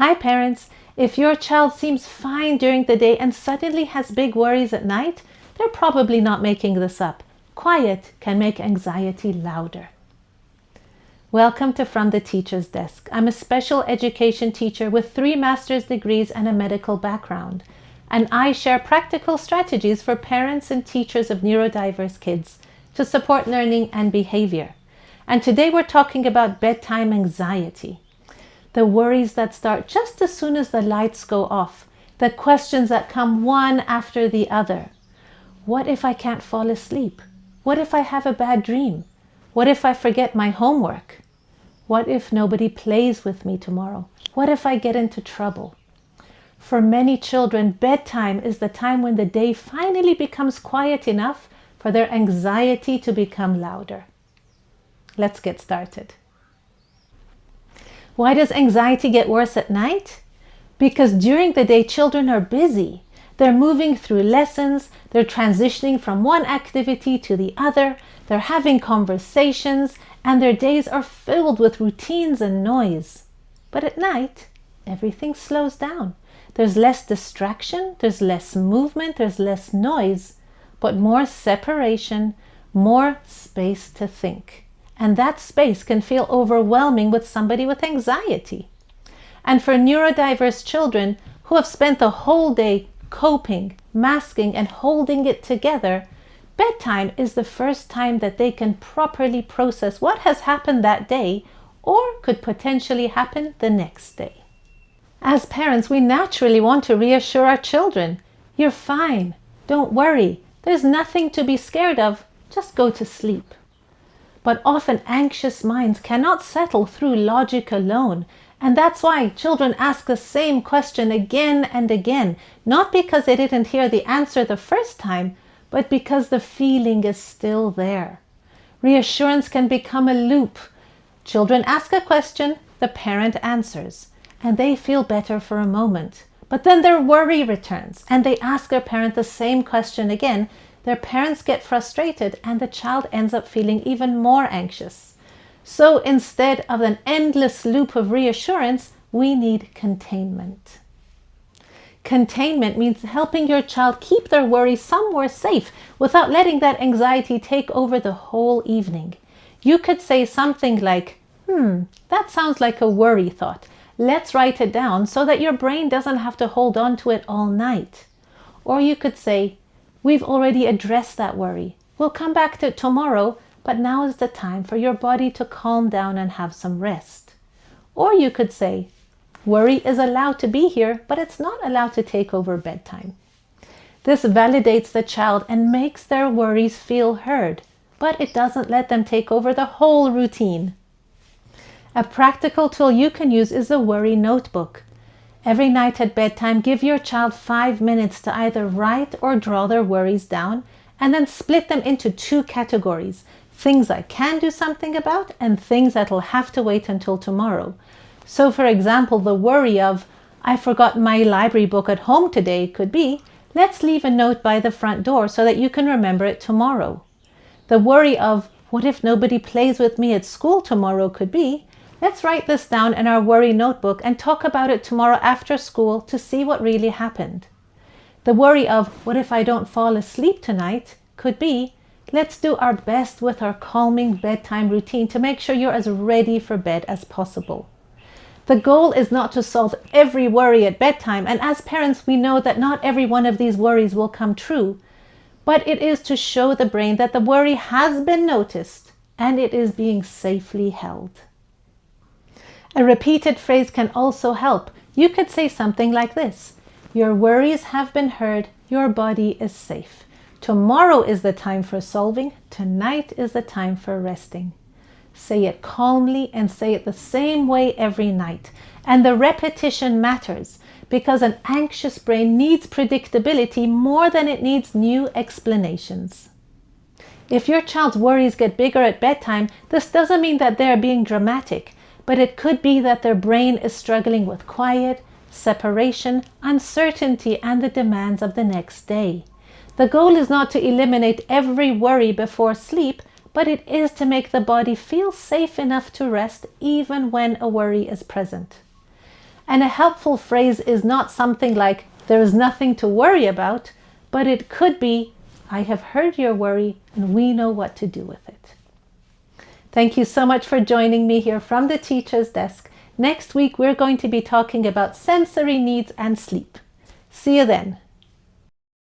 Hi parents, if your child seems fine during the day and suddenly has big worries at night, they're probably not making this up. Quiet can make anxiety louder. Welcome to From the Teacher's Desk. I'm a special education teacher with 3 master's degrees and a medical background, and I share practical strategies for parents and teachers of neurodiverse kids to support learning and behavior. And today we're talking about bedtime anxiety. The worries that start just as soon as the lights go off, the questions that come one after the other. What if I can't fall asleep? What if I have a bad dream? What if I forget my homework? What if nobody plays with me tomorrow? What if I get into trouble? For many children, bedtime is the time when the day finally becomes quiet enough for their anxiety to become louder. Let's get started. Why does anxiety get worse at night? Because during the day, children are busy. They're moving through lessons, they're transitioning from one activity to the other, they're having conversations, and their days are filled with routines and noise. But at night, everything slows down. There's less distraction, there's less movement, there's less noise, but more separation, more space to think. And that space can feel overwhelming with somebody with anxiety. And for neurodiverse children who have spent the whole day coping, masking, and holding it together, bedtime is the first time that they can properly process what has happened that day or could potentially happen the next day. As parents, we naturally want to reassure our children. You're fine. Don't worry. There's nothing to be scared of. Just go to sleep. But often anxious minds cannot settle through logic alone. And that's why children ask the same question again and again, not because they didn't hear the answer the first time, but because the feeling is still there. Reassurance can become a loop. Children ask a question, the parent answers, and they feel better for a moment. But then their worry returns, and they ask their parent the same question again. Their parents get frustrated, and the child ends up feeling even more anxious. So instead of an endless loop of reassurance, we need containment. Containment means helping your child keep their worries somewhere safe without letting that anxiety take over the whole evening. You could say something like, that sounds like a worry thought. Let's write it down so that your brain doesn't have to hold on to it all night. Or you could say, we've already addressed that worry. We'll come back to it tomorrow, but now is the time for your body to calm down and have some rest. Or you could say, worry is allowed to be here, but it's not allowed to take over bedtime. This validates the child and makes their worries feel heard, but it doesn't let them take over the whole routine. A practical tool you can use is a worry notebook. Every night at bedtime, give your child 5 minutes to either write or draw their worries down, and then split them into 2 categories: things I can do something about and things that will have to wait until tomorrow. So for example, the worry of, I forgot my library book at home today could be, let's leave a note by the front door so that you can remember it tomorrow. The worry of, what if nobody plays with me at school tomorrow could be, let's write this down in our worry notebook and talk about it tomorrow after school to see what really happened. The worry of, what if I don't fall asleep tonight could be, let's do our best with our calming bedtime routine to make sure you're as ready for bed as possible. The goal is not to solve every worry at bedtime, and as parents we know that not every one of these worries will come true, but it is to show the brain that the worry has been noticed and it is being safely held. A repeated phrase can also help. You could say something like this: your worries have been heard, your body is safe. Tomorrow is the time for solving, tonight is the time for resting. Say it calmly and say it the same way every night. And the repetition matters because an anxious brain needs predictability more than it needs new explanations. If your child's worries get bigger at bedtime, this doesn't mean that they're being dramatic, but it could be that their brain is struggling with quiet, separation, uncertainty, and the demands of the next day. The goal is not to eliminate every worry before sleep, but it is to make the body feel safe enough to rest even when a worry is present. And a helpful phrase is not something like, there is nothing to worry about, but it could be, I have heard your worry and we know what to do with it. Thank you so much for joining me here from the Teacher's Desk. Next week, we're going to be talking about sensory needs and sleep. See you then.